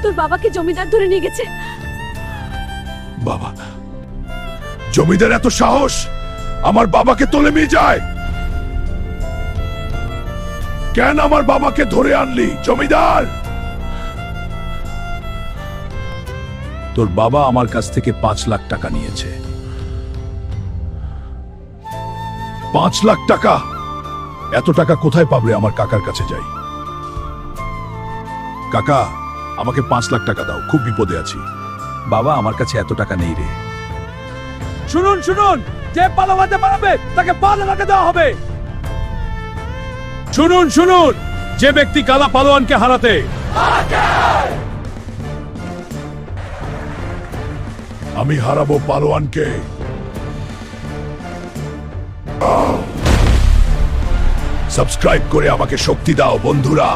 তোর বাবাকে জমিদার ধরে নিয়ে গেছে। বাবা, জমিদার এত সাহস আমার বাবাকে তুলে নিয়ে যায়? কেন আমার বাবাকে ধরে আনলি জমিদার? তোর বাবা আমার কাছ থেকে 5 লাখ টাকা নিয়েছে। 5 লাখ টাকা? এত টাকা কোথায় পাবরে? আমার কাকার কাছে যাই। কাকা, আমাকে 5 লাখ টাকা দাও, খুব বিপদে আছি। বাবা, আমার কাছে এত টাকা নেই রে। শুনুন শুনুন, যে পালাতে পারবে তাকে 5 লাখ দেওয়া হবে। শুনুন শুনুন, যে ব্যক্তি কালা পালোয়ানকে হারাতে আমি হারাবো পালোয়ানকে। সাবস্ক্রাইব করে আমাকে শক্তি দাও বন্ধুরা।